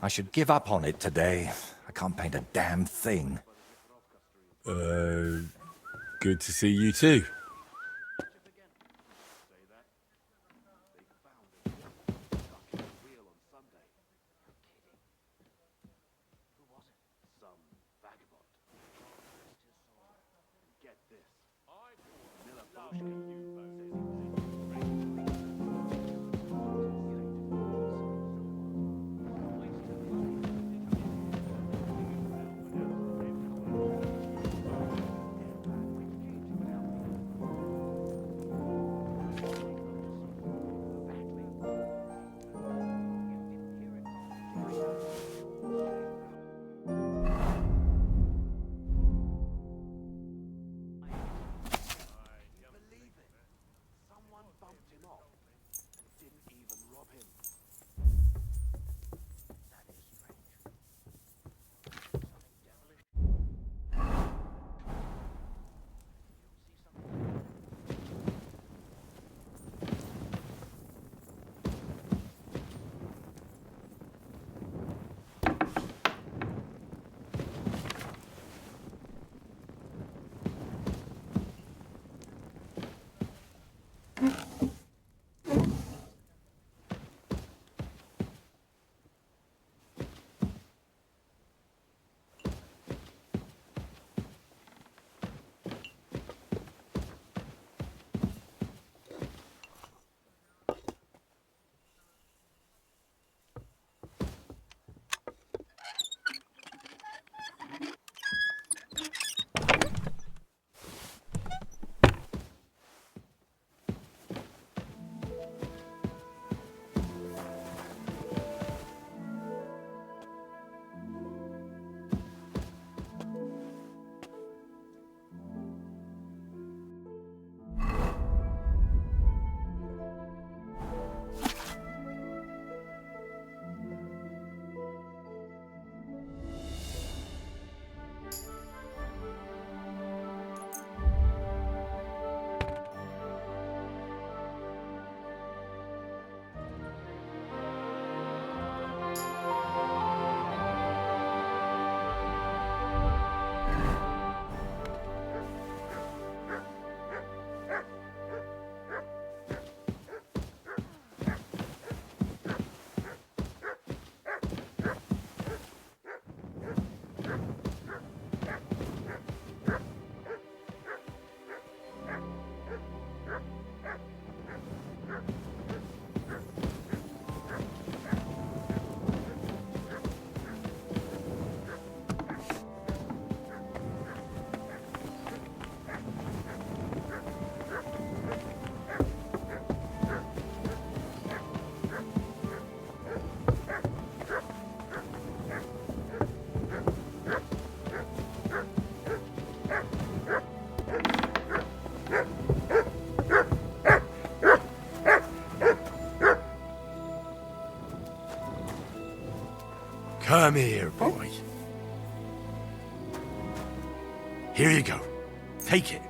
I should give up on it today. I can't paint a damn thing. Good to see you too. Come here, boy. Here you go. Take it.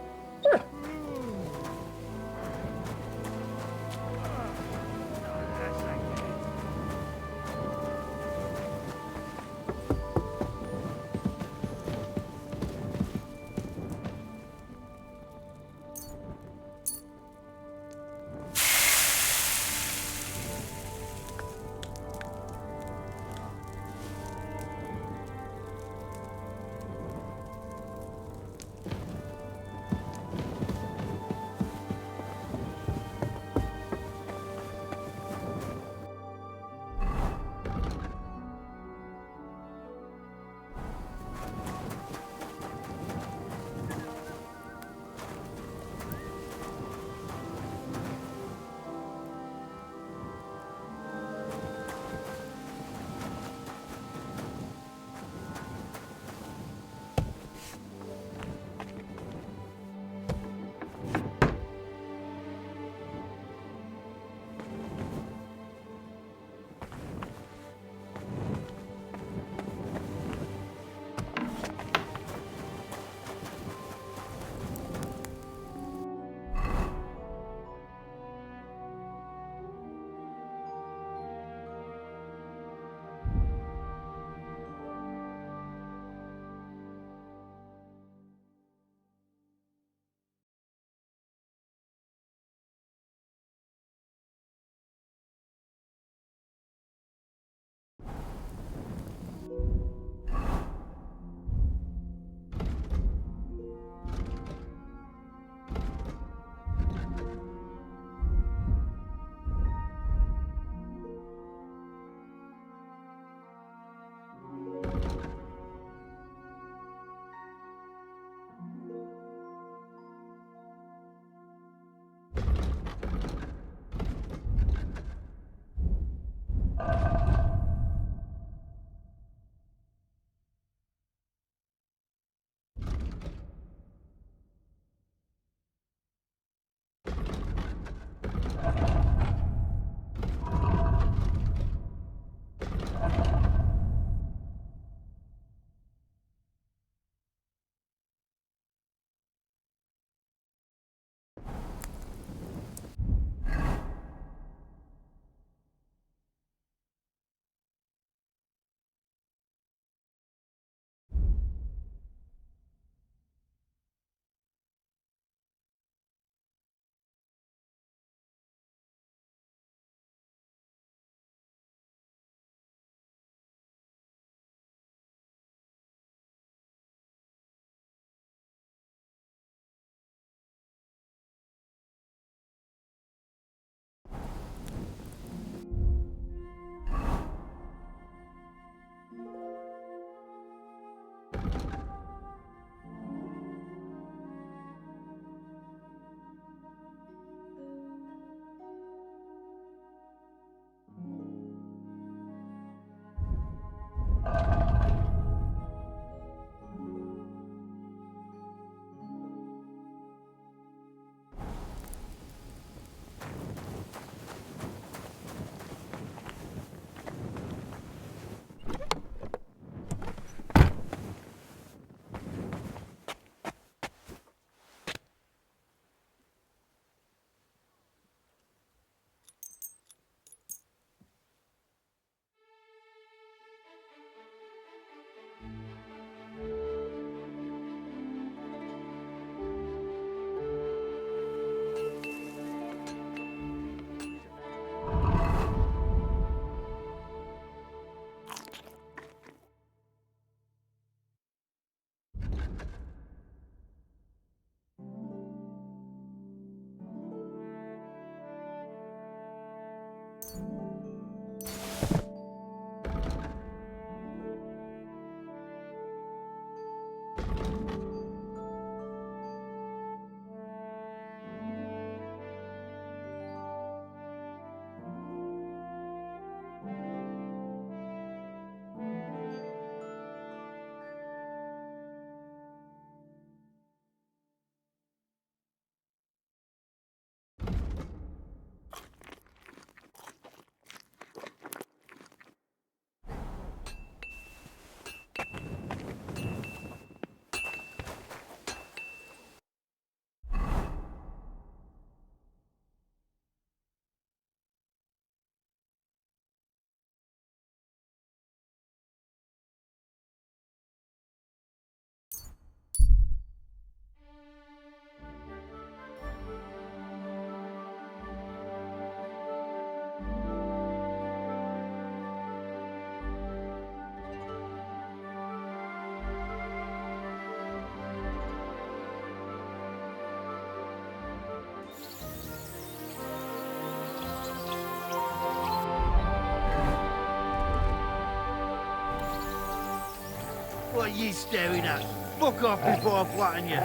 What are you staring at? Fuck off before I flatten you.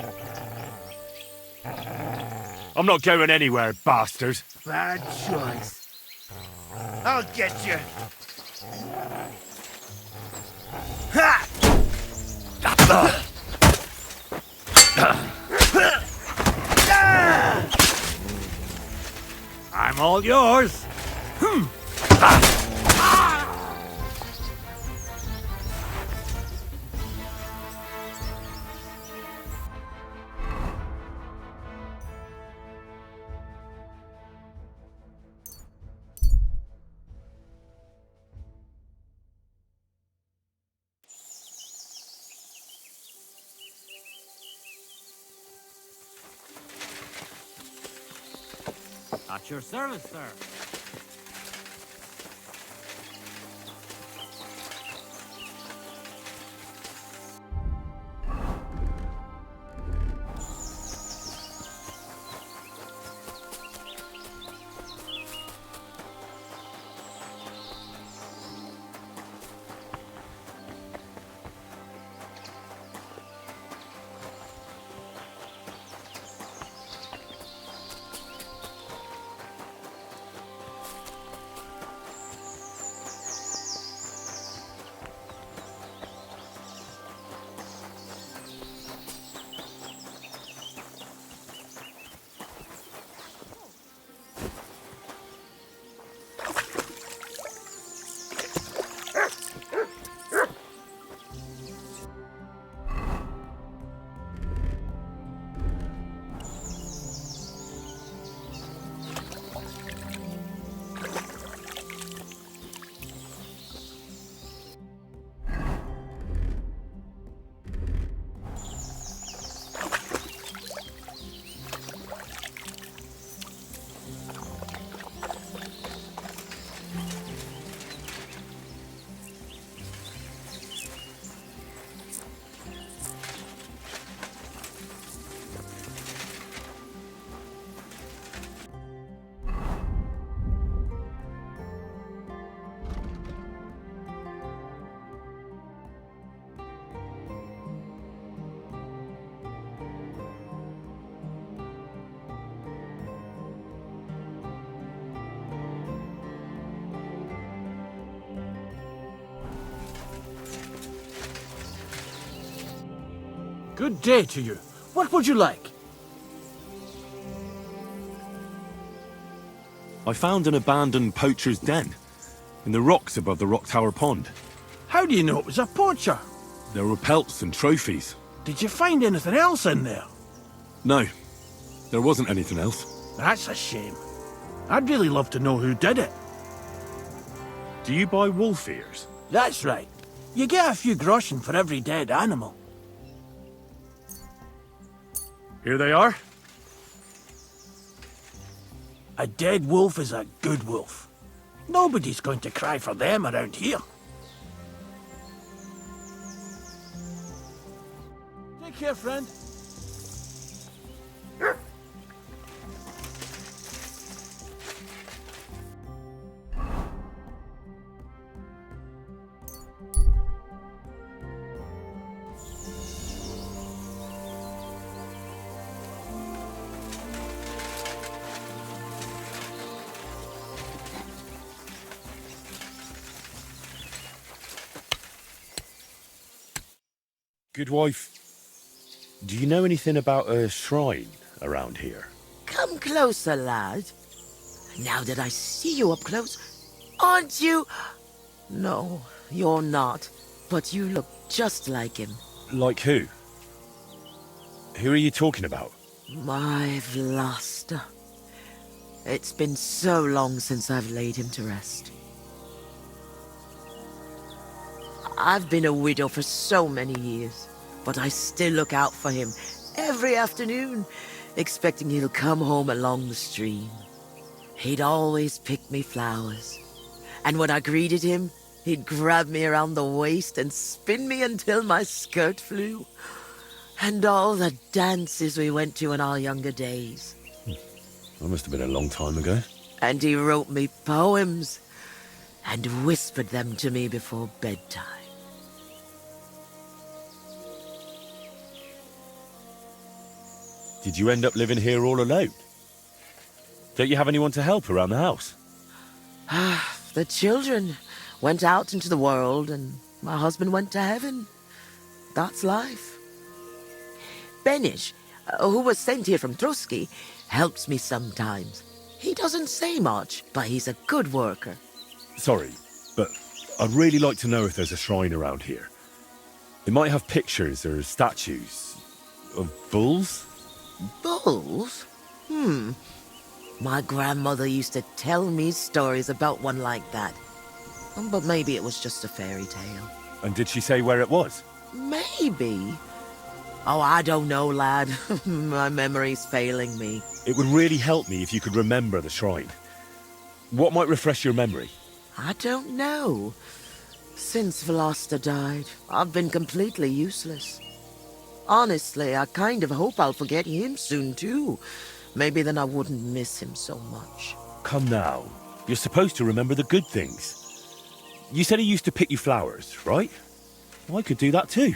I'm not going anywhere, bastard. Bad choice. I'll get you. Ha! I'm all yours. At your service, sir. Good day to you. What would you like? I found an abandoned poacher's den in the rocks above the Rock Tower Pond. How do you know it was a poacher? There were pelts and trophies. Did you find anything else in there? No, there wasn't anything else. That's a shame. I'd really love to know who did it. Do you buy wolf ears? That's right. You get a few groschen for every dead animal. Here they are. A dead wolf is a good wolf. Nobody's going to cry for them around here. Take care, friend. Good wife, do you know anything about a shrine around here? Come closer, lad. Now that I see you up close, aren't you? No, you're not. But you look just like him. Like who? Who are you talking about? My Vlasta. It's been so long since I've laid him to rest. I've been a widow for so many years, but I still look out for him every afternoon, expecting he'll come home along the stream. He'd always pick me flowers, and when I greeted him, he'd grab me around the waist and spin me until my skirt flew. And all the dances we went to in our younger days. That must have been a long time ago. And he wrote me poems and whispered them to me before bedtime. Did you end up living here all alone? Don't you have anyone to help around the house? The children went out into the world, and my husband went to heaven. That's life. Benish, who was sent here from Trotsky, helps me sometimes. He doesn't say much, but he's a good worker. Sorry, but I'd really like to know if there's a shrine around here. It might have pictures or statues of bulls. Bulls? My grandmother used to tell me stories about one like that. But maybe it was just a fairy tale. And did she say where it was? Maybe. Oh, I don't know, lad. My memory's failing me. It would really help me if you could remember the shrine. What might refresh your memory? I don't know. Since Veloster died, I've been completely useless. Honestly, I kind of hope I'll forget him soon, too. Maybe then I wouldn't miss him so much. Come now. You're supposed to remember the good things. You said he used to pick you flowers, right? Well, I could do that too.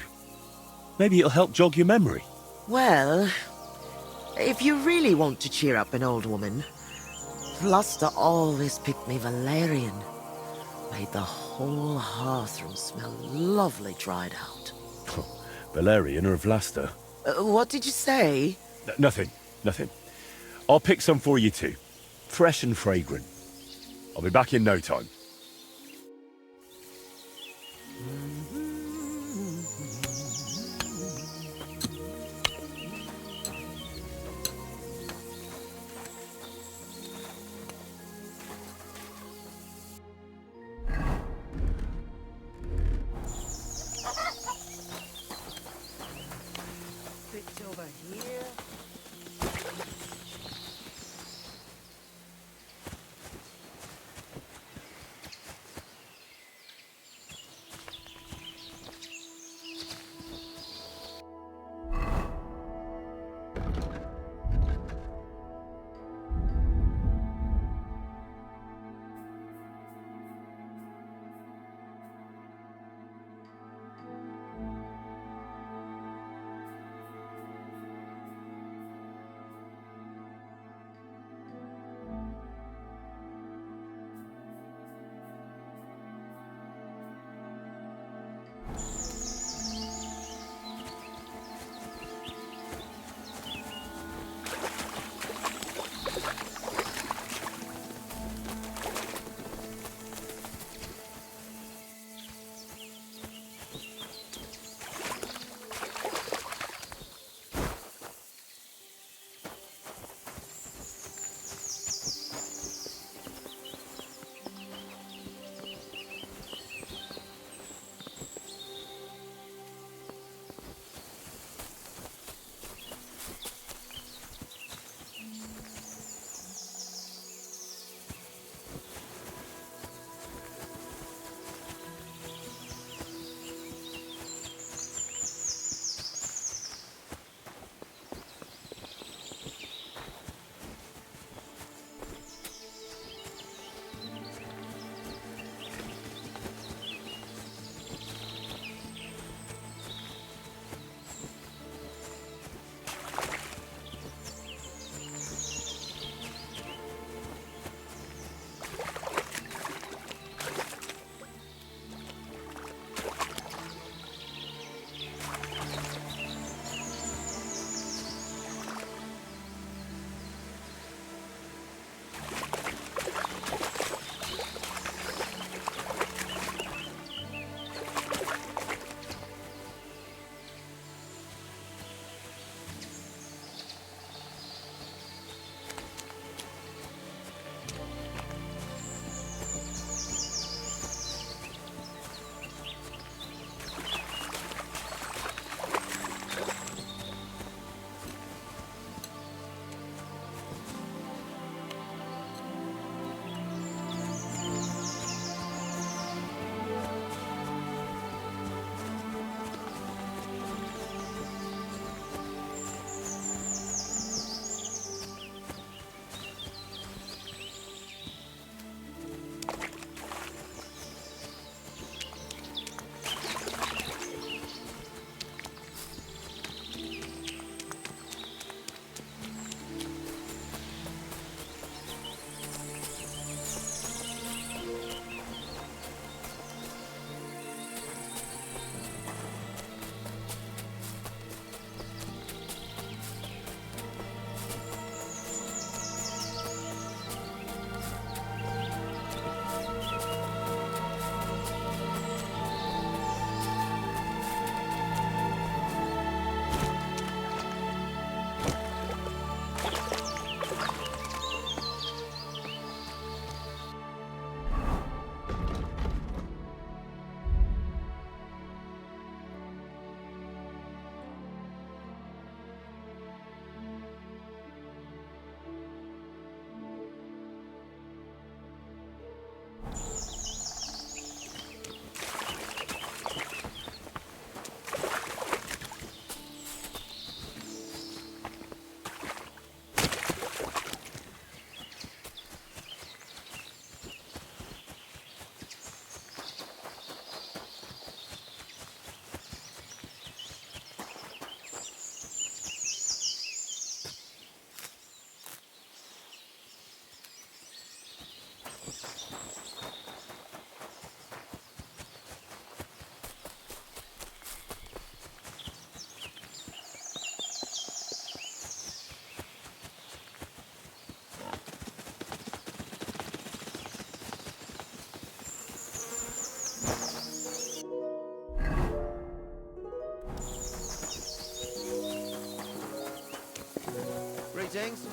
Maybe it'll help jog your memory. Well, if you really want to cheer up an old woman, Veloster always picked me valerian. Made the whole hearthroom smell lovely dried out. Valerian or Vlasta? What did you say? Nothing. I'll pick some for you too. Fresh and fragrant. I'll be back in no time. It's over here. Greetings.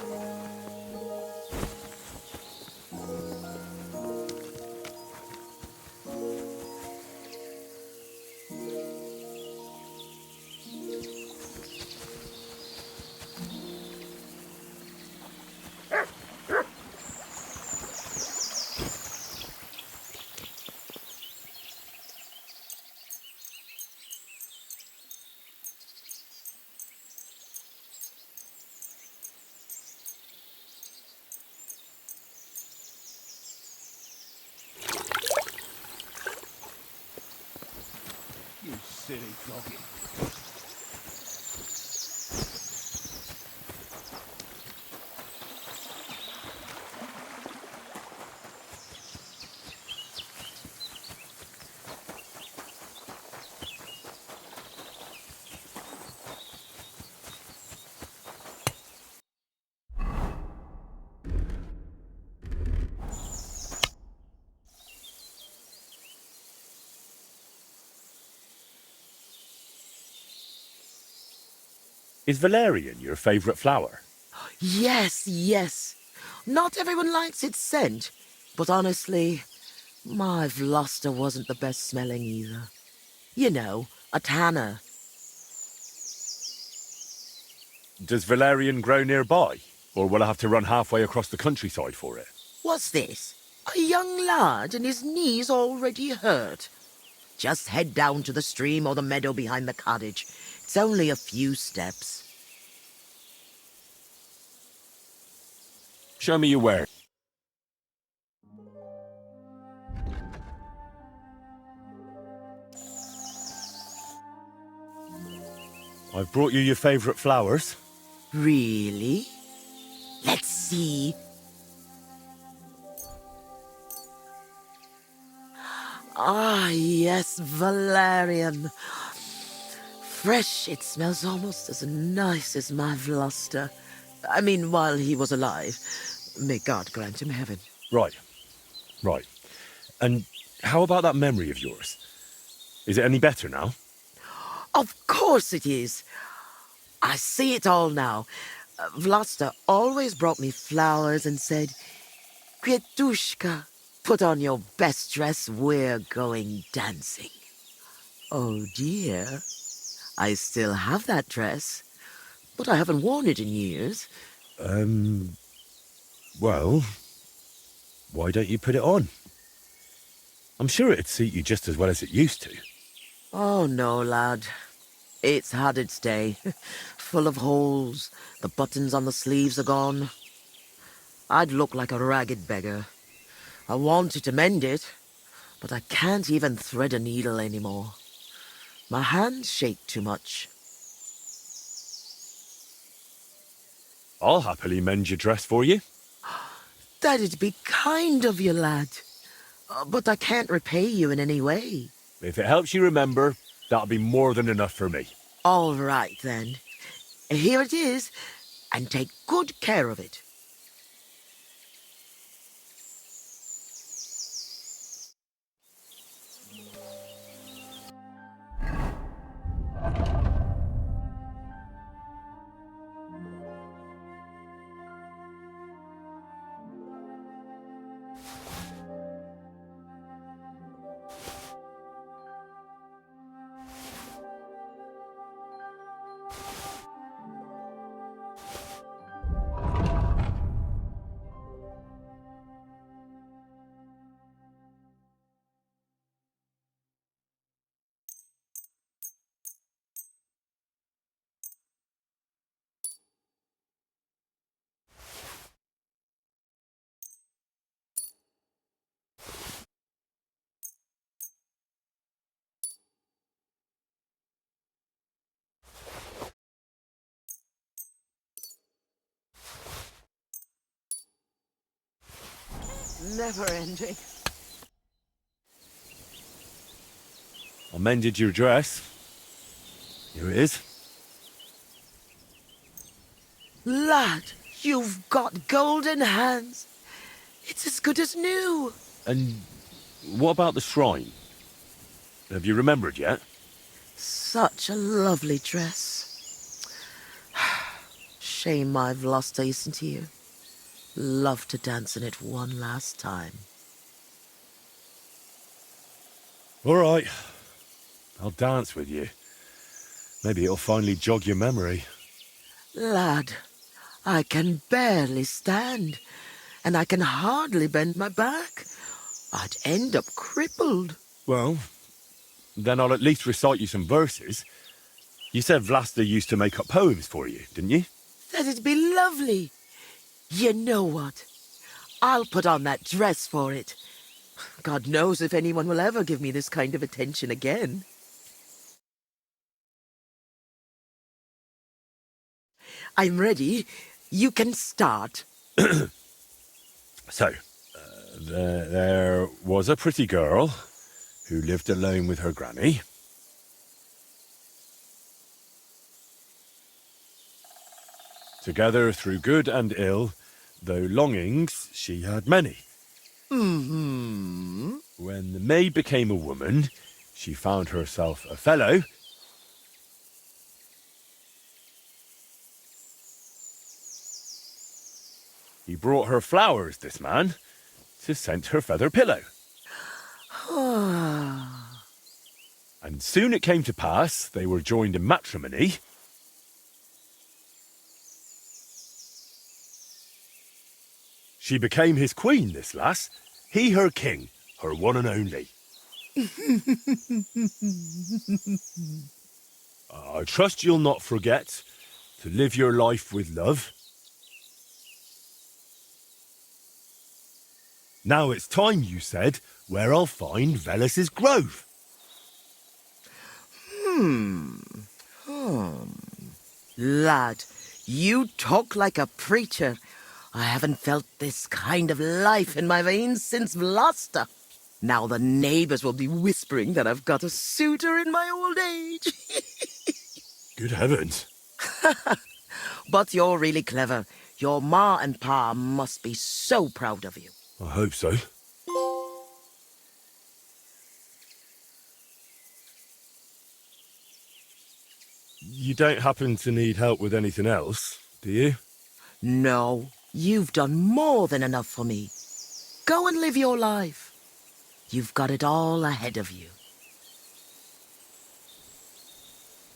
You silly doggy. Is valerian your favourite flower? Yes, yes. Not everyone likes its scent, but honestly, my Vloster wasn't the best smelling either. You know, a tanner. Does valerian grow nearby? Or will I have to run halfway across the countryside for it? What's this? A young lad and his knees already hurt. Just head down to the stream or the meadow behind the cottage. It's only a few steps. Show me your where. I've brought you your favourite flowers. Really? Let's see. Ah, yes, valerian. Fresh, it smells almost as nice as my Vloster. I mean, while he was alive. May God grant him heaven. Right. And how about that memory of yours? Is it any better now? Of course it is. I see it all now. Vloster always brought me flowers and said, Květuška, put on your best dress, we're going dancing. Oh dear, I still have that dress, but I haven't worn it in years. Well, why don't you put it on? I'm sure it'd suit you just as well as it used to. Oh no, lad. It's had its day. Full of holes. The buttons on the sleeves are gone. I'd look like a ragged beggar. I wanted to mend it, but I can't even thread a needle anymore. My hands shake too much. I'll happily mend your dress for you. That'd be kind of you, lad. But I can't repay you in any way. If it helps you remember, that'll be more than enough for me. All right, then. Here it is, and take good care of it. Never ending. I mended your dress. Here it is. Lad, you've got golden hands. It's as good as new. And what about the shrine? Have you remembered yet? Such a lovely dress. Shame my Vlasta isn't here. Love to dance in it one last time. All right. I'll dance with you. Maybe it'll finally jog your memory. Lad, I can barely stand, and I can hardly bend my back. I'd end up crippled. Well, then I'll at least recite you some verses. You said Vlasta used to make up poems for you, didn't you? That'd be lovely. You know what? I'll put on that dress for it. God knows if anyone will ever give me this kind of attention again. I'm ready. You can start. So, there was a pretty girl who lived alone with her granny. Together through good and ill, though longings she had many. Mm-hmm. When the maid became a woman, she found herself a fellow. He brought her flowers, this man, to scent her feather pillow. And soon it came to pass they were joined in matrimony. She became his queen, this lass, he her king, her one and only. I trust you'll not forget to live your life with love. Now it's time, you said, where I'll find Velis's grove. Lad, you talk like a preacher. I haven't felt this kind of life in my veins since Vlasta. Now the neighbors will be whispering that I've got a suitor in my old age. Good heavens. But you're really clever. Your ma and pa must be so proud of you. I hope so. You don't happen to need help with anything else, do you? No, you've done more than enough for me. Go and live your life. You've got it all ahead of you.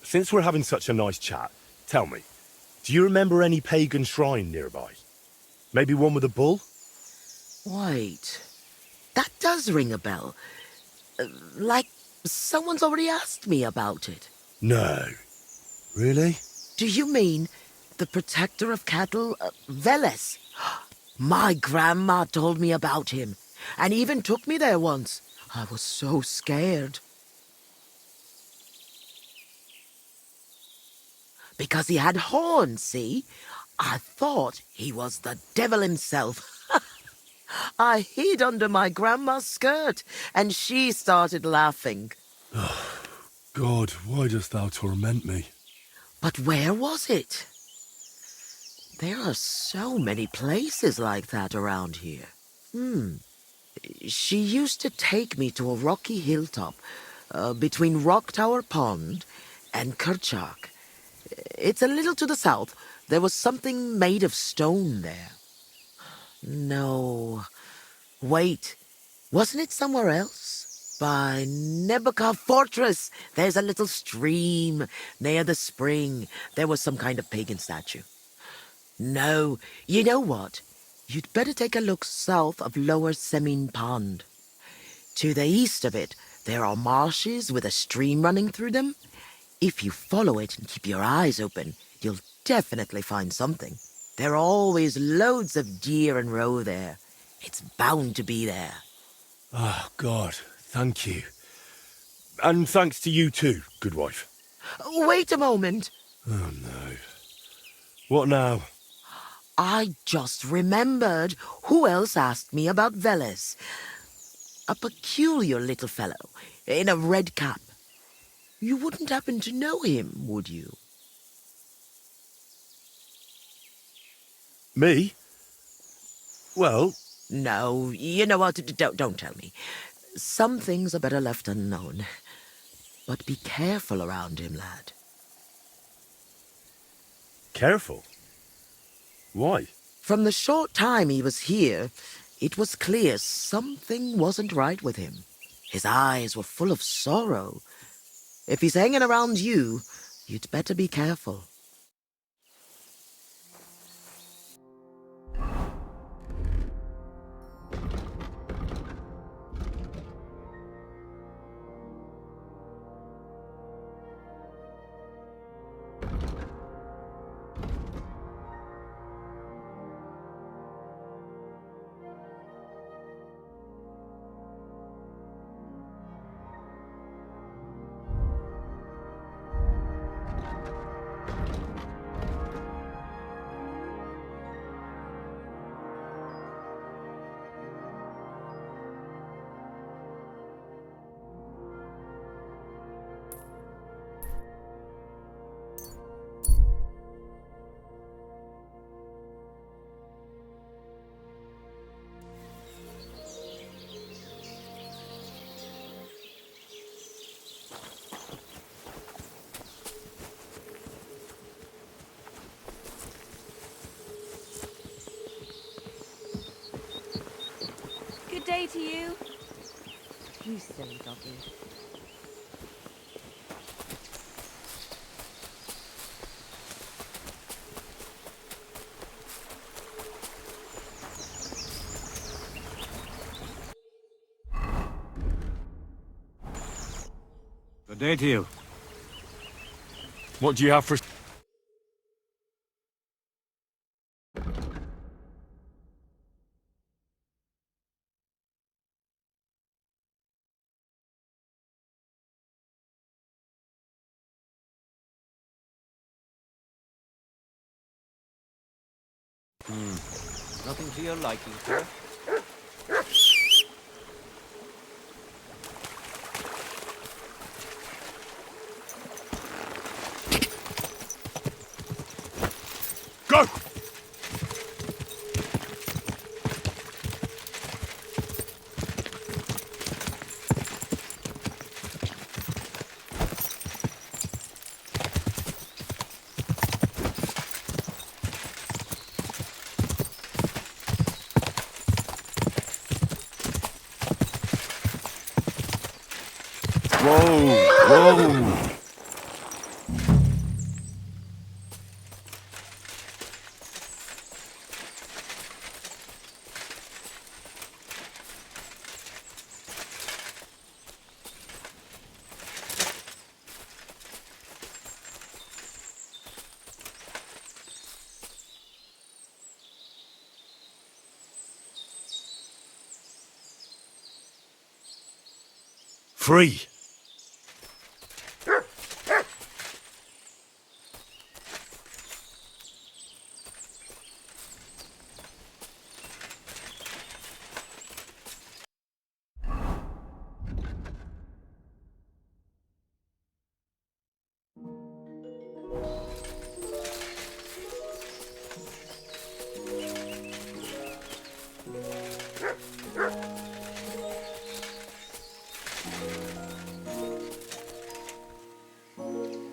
Since we're having such a nice chat, tell me, do you remember any pagan shrine nearby? Maybe one with a bull? Wait, that does ring a bell. Like someone's already asked me about it. No. Really? Do you mean the protector of cattle, Veles? My grandma told me about him, and even took me there once. I was so scared. Because he had horns, see? I thought he was the devil himself. I hid under my grandma's skirt, and she started laughing. God, why dost thou torment me? But where was it? There are so many places like that around here. She used to take me to a rocky hilltop between Rock Tower Pond and Kerchak. It's a little to the south. There was something made of stone there. No. Wait. Wasn't it somewhere else? By Nebuchadnezzar Fortress. There's a little stream near the spring. There was some kind of pagan statue. No. You know what? You'd better take a look south of Lower Semin Pond. To the east of it, there are marshes with a stream running through them. If you follow it and keep your eyes open, you'll definitely find something. There are always loads of deer and roe there. It's bound to be there. Oh, God, thank you. And thanks to you too, good wife. Wait a moment. Oh, no. What now? I just remembered who else asked me about Veles. A peculiar little fellow in a red cap. You wouldn't happen to know him, would you? Me? Well... No, you know what? Don't tell me. Some things are better left unknown. But be careful around him, lad. Careful? Why? From the short time he was here, it was clear something wasn't right with him. His eyes were full of sorrow. If he's hanging around you, you'd better be careful. Good day to you. You silly doggy. Good day to you. What do you have for... Nothing to your liking, sir? Go! Whoa! Free!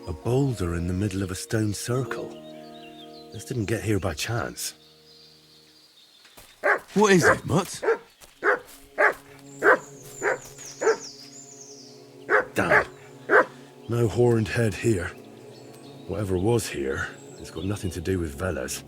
A boulder in the middle of a stone circle. This didn't get here by chance. What is it, Mutt? Damn. No horned head here. Whatever was here, it's got nothing to do with Velas.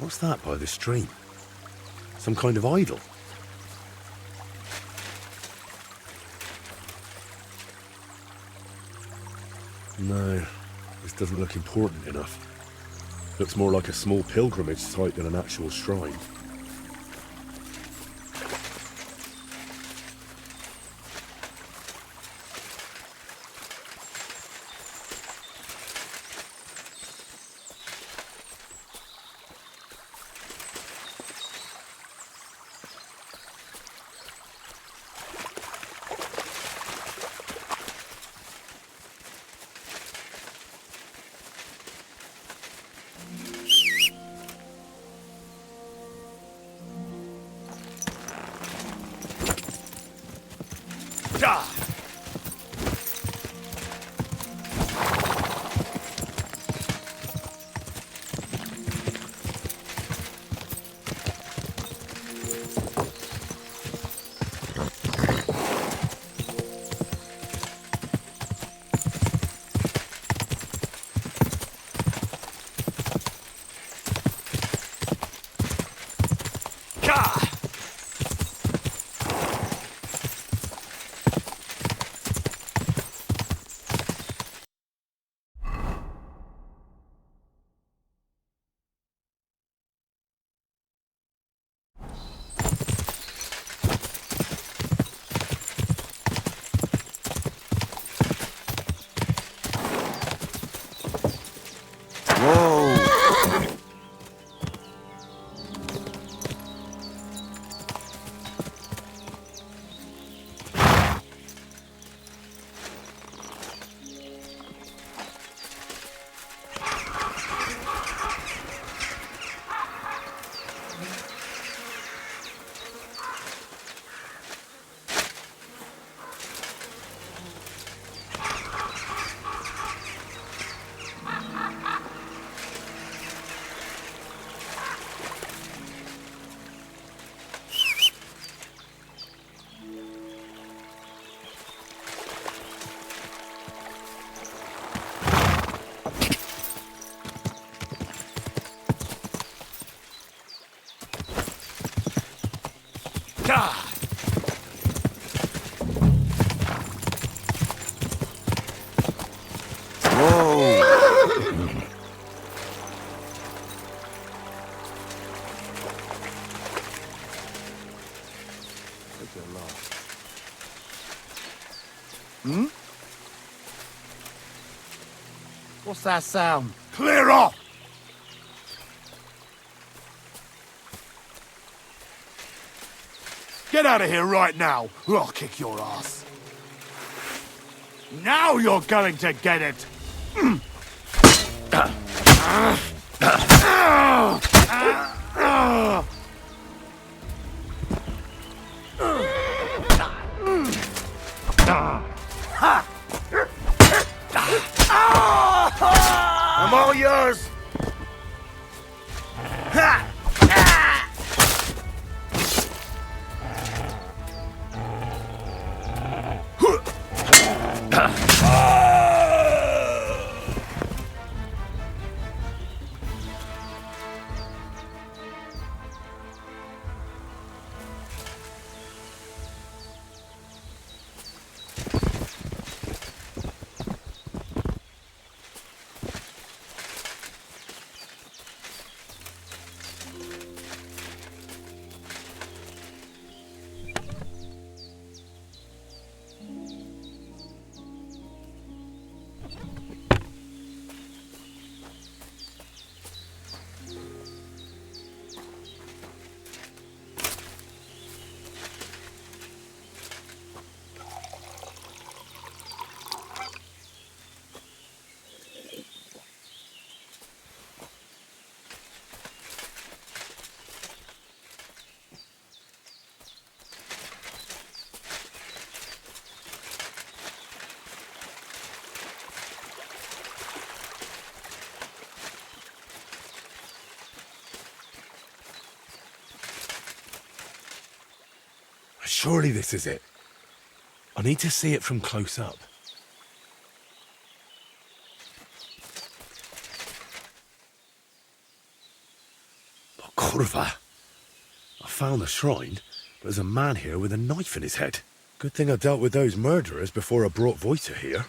What's that by the stream? Some kind of idol? No, this doesn't look important enough. Looks more like a small pilgrimage site than an actual shrine. What's that sound? Clear off! Get out of here right now, or I'll kick your ass. Now you're going to get it! I'm all yours! Surely this is it. I need to see it from close up. Kurva. I found the shrine, but there's a man here with a knife in his head. Good thing I dealt with those murderers before I brought Voita here.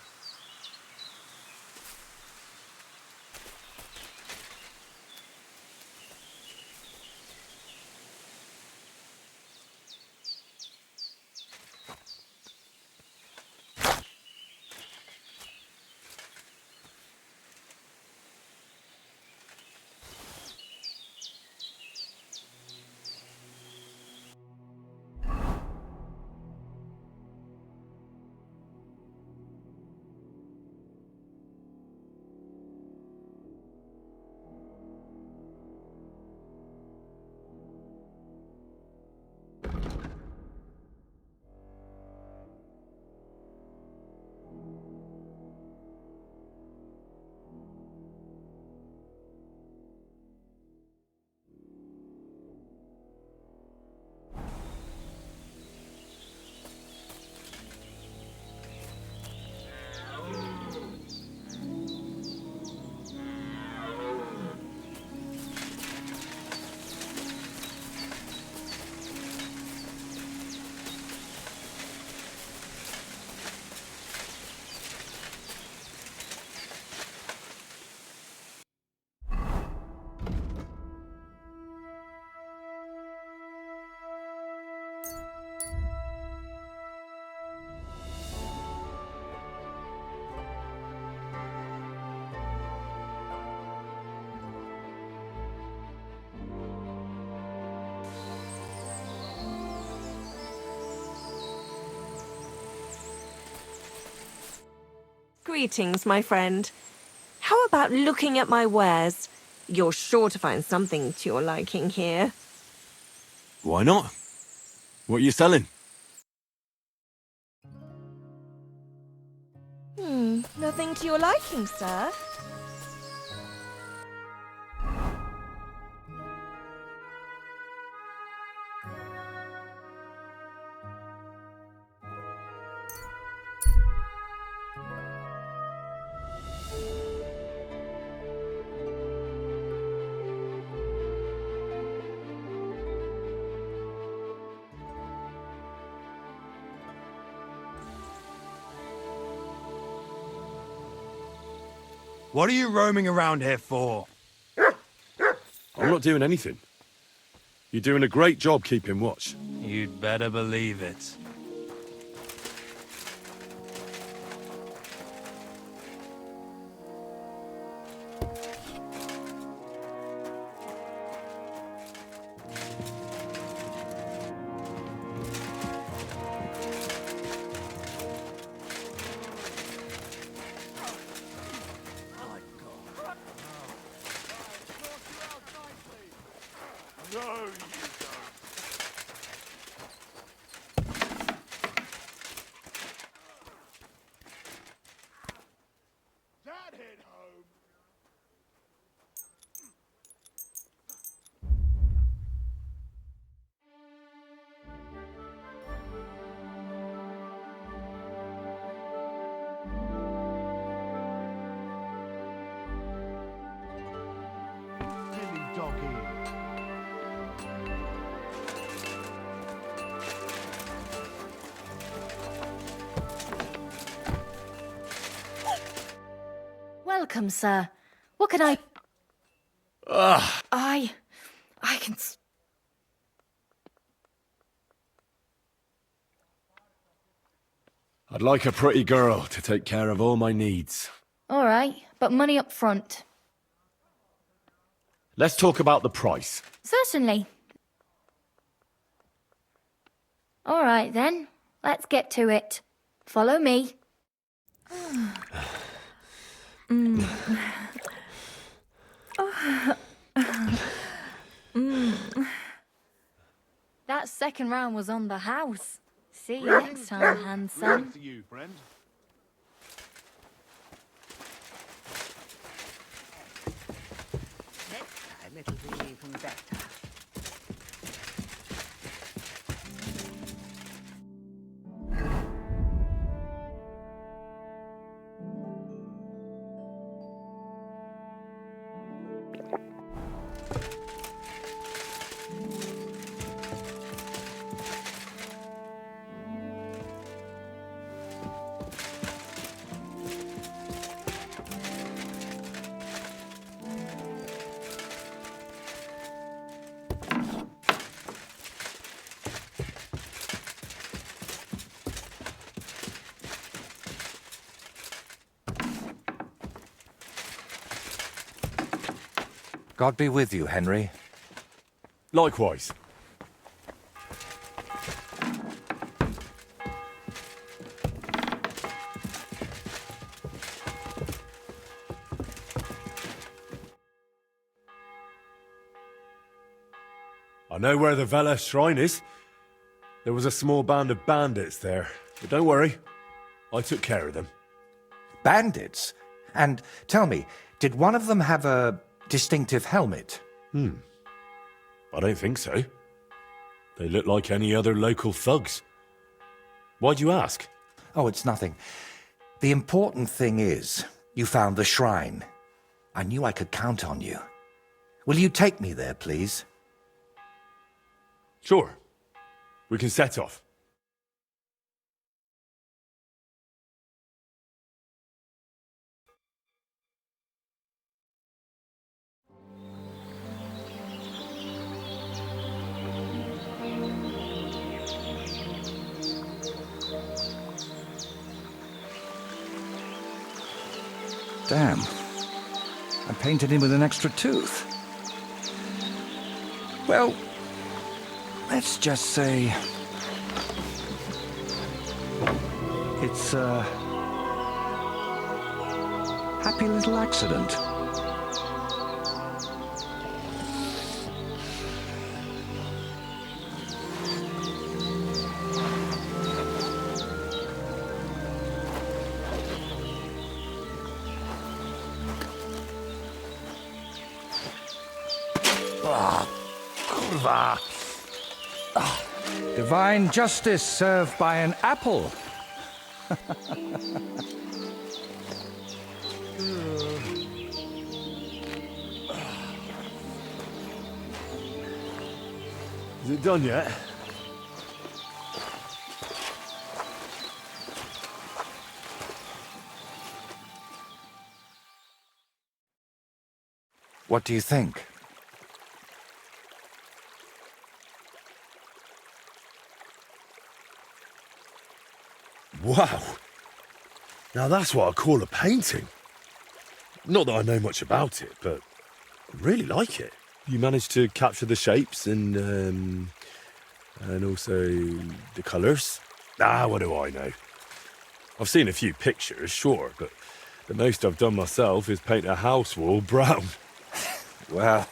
Greetings, my friend. How about looking at my wares? You're sure to find something to your liking here. Why not? What are you selling? Nothing to your liking, sir? What are you roaming around here for? I'm not doing anything. You're doing a great job keeping watch. You'd better believe it. Welcome, sir. What can I... I can... I'd like a pretty girl to take care of all my needs. All right, but money up front. Let's talk about the price. Certainly. All right, then. Let's get to it. Follow me. That second round was on the house. See you next time, handsome. To you, friend. Next time it'll be even better. God be with you, Henry. Likewise. I know where the Vela shrine is. There was a small band of bandits there. But don't worry, I took care of them. Bandits? And tell me, did one of them have a distinctive helmet? I don't think so. They look like any other local thugs. Why'd you ask? Oh, it's nothing. The important thing is, you found the shrine. I knew I could count on you. Will you take me there, please? Sure. We can set off. Damn. I painted him with an extra tooth. Well, let's just say it's a happy little accident. Divine justice served by an apple. Is it done yet? What do you think? Wow. Now that's what I call a painting. Not that I know much about it, but I really like it. You managed to capture the shapes and also the colours. What do I know? I've seen a few pictures, sure, but the most I've done myself is paint a house wall brown. Well,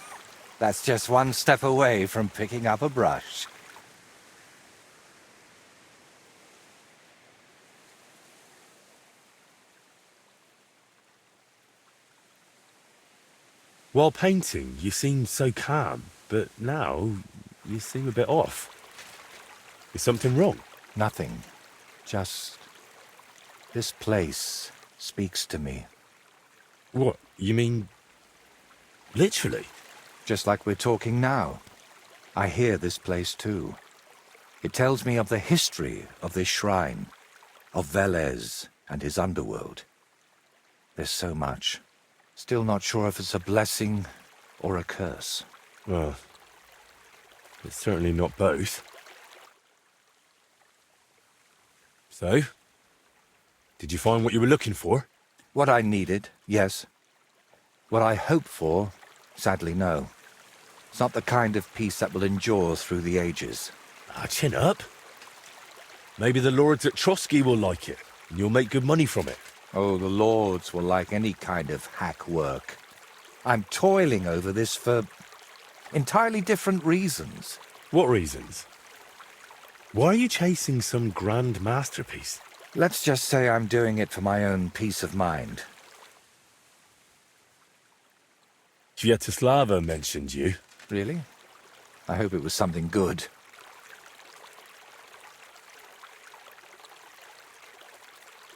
that's just one step away from picking up a brush. While painting, you seemed so calm, but now you seem a bit off. Is something wrong? Nothing. Just this place speaks to me. What? You mean literally? Just like we're talking now. I hear this place too. It tells me of the history of this shrine, of Velez and his underworld. There's so much. Still not sure if it's a blessing or a curse. Well, it's certainly not both. So, did you find what you were looking for? What I needed, yes. What I hope for, sadly, no. It's not the kind of peace that will endure through the ages. Chin up. Maybe the lords at Trotsky will like it, and you'll make good money from it. Oh, the lords will like any kind of hack work. I'm toiling over this for entirely different reasons. What reasons? Why are you chasing some grand masterpiece? Let's just say I'm doing it for my own peace of mind. Sviatoslava mentioned you. Really? I hope it was something good.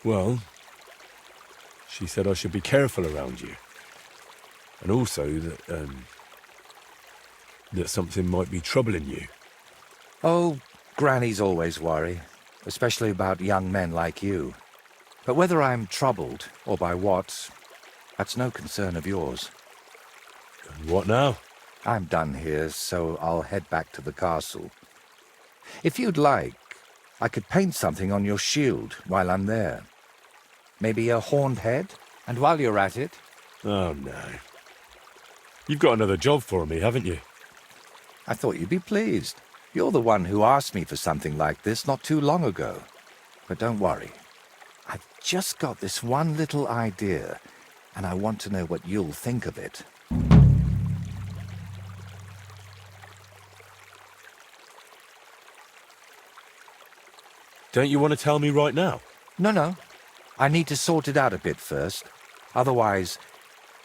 Well, she said I should be careful around you. And also that something might be troubling you. Oh, grannies always worry, especially about young men like you. But whether I'm troubled or by what, that's no concern of yours. And what now? I'm done here, so I'll head back to the castle. If you'd like, I could paint something on your shield while I'm there. Maybe a horned head? And while you're at it... Oh, no. You've got another job for me, haven't you? I thought you'd be pleased. You're the one who asked me for something like this not too long ago. But don't worry. I've just got this one little idea, and I want to know what you'll think of it. Don't you want to tell me right now? No. I need to sort it out a bit first. Otherwise,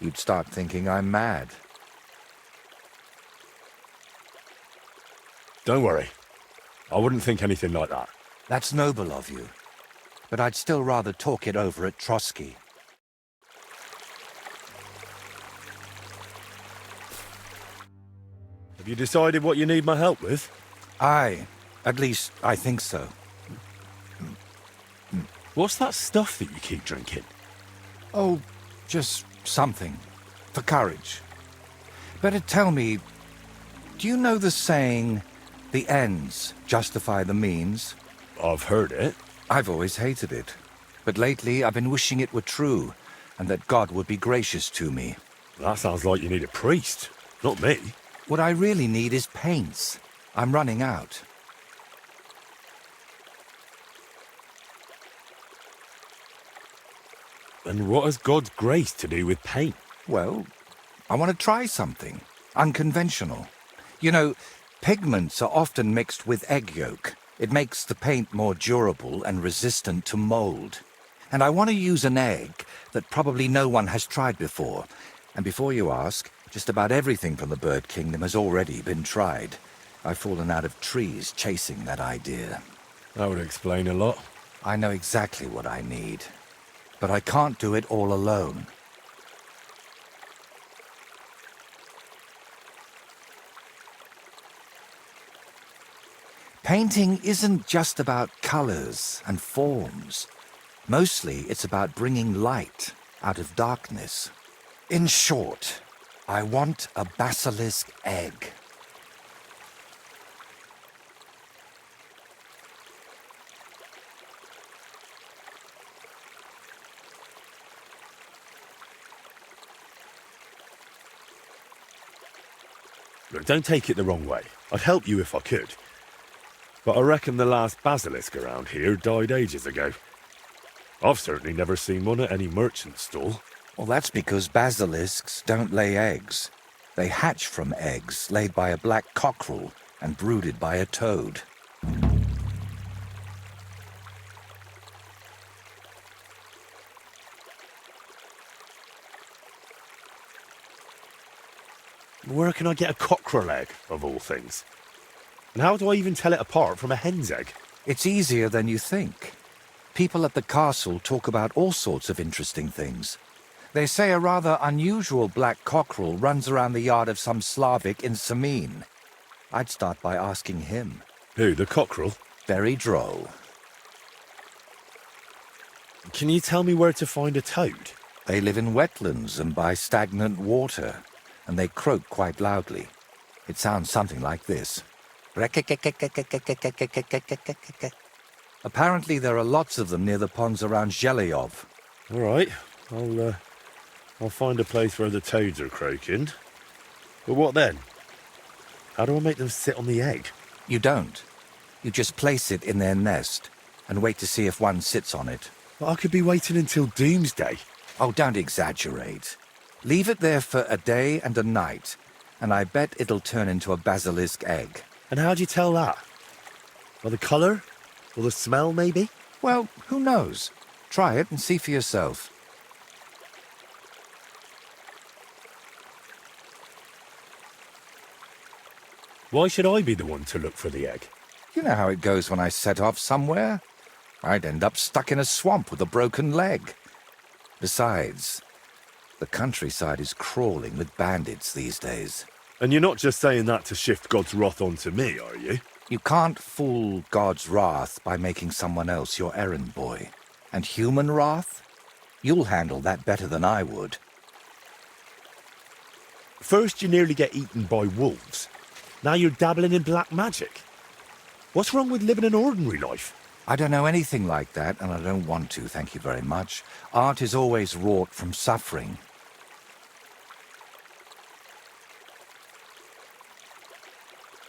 you'd start thinking I'm mad. Don't worry. I wouldn't think anything like that. That's noble of you. But I'd still rather talk it over at Trotsky. Have you decided what you need my help with? Aye. At least, I think so. What's that stuff that you keep drinking? Oh, just something. For courage. Better tell me, do you know the saying, the ends justify the means? I've heard it. I've always hated it. But lately I've been wishing it were true, and that God would be gracious to me. That sounds like you need a priest, not me. What I really need is paints. I'm running out. And what has God's grace to do with paint? Well, I want to try something unconventional. You know, pigments are often mixed with egg yolk. It makes the paint more durable and resistant to mold. And I want to use an egg that probably no one has tried before. And before you ask, just about everything from the bird kingdom has already been tried. I've fallen out of trees chasing that idea. That would explain a lot. I know exactly what I need. But I can't do it all alone. Painting isn't just about colors and forms. Mostly it's about bringing light out of darkness. In short, I want a basilisk egg. Look, don't take it the wrong way. I'd help you if I could. But I reckon the last basilisk around here died ages ago. I've certainly never seen one at any merchant stall. Well, that's because basilisks don't lay eggs. They hatch from eggs laid by a black cockerel and brooded by a toad. Where can I get a cockerel egg, of all things? And how do I even tell it apart from a hen's egg? It's easier than you think. People at the castle talk about all sorts of interesting things. They say a rather unusual black cockerel runs around the yard of some Slavic in Samin. I'd start by asking him. Who, the cockerel? Very droll. Can you tell me where to find a toad? They live in wetlands and by stagnant water, and they croak quite loudly. It sounds something like this. Apparently there are lots of them near the ponds around Zheleyov. All right, I'll find a place where the toads are croaking. But what then? How do I make them sit on the egg? You don't. You just place it in their nest and wait to see if one sits on it. But I could be waiting until doomsday. Oh, don't exaggerate. Leave it there for a day and a night, and I bet it'll turn into a basilisk egg. And how do you tell that? By the colour? Or the smell, maybe? Well, who knows? Try it and see for yourself. Why should I be the one to look for the egg? You know how it goes when I set off somewhere. I'd end up stuck in a swamp with a broken leg. Besides, the countryside is crawling with bandits these days. And you're not just saying that to shift God's wrath onto me, are you? You can't fool God's wrath by making someone else your errand boy. And human wrath? You'll handle that better than I would. First you nearly get eaten by wolves. Now you're dabbling in black magic. What's wrong with living an ordinary life? I don't know anything like that, and I don't want to, thank you very much. Art is always wrought from suffering.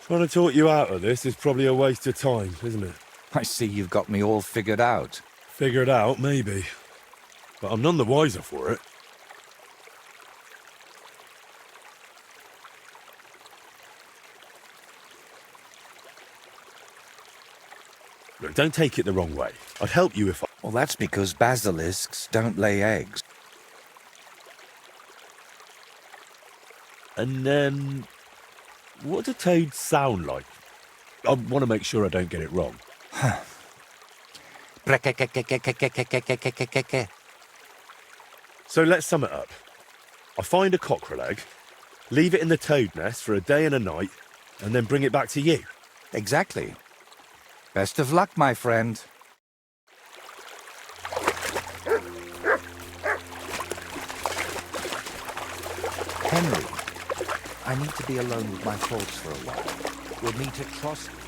Trying to talk you out of this is probably a waste of time, isn't it? I see you've got me all figured out. Figured out, maybe. But I'm none the wiser for it. Look, don't take it the wrong way. I'd help you if I... Well, that's because basilisks don't lay eggs. And, what do toads sound like? I want to make sure I don't get it wrong. So let's sum it up. I find a cockerel egg, leave it in the toad nest for a day and a night, and then bring it back to you. Exactly. Best of luck, my friend. Henry, I need to be alone with my thoughts for a while. We'll meet at Trost.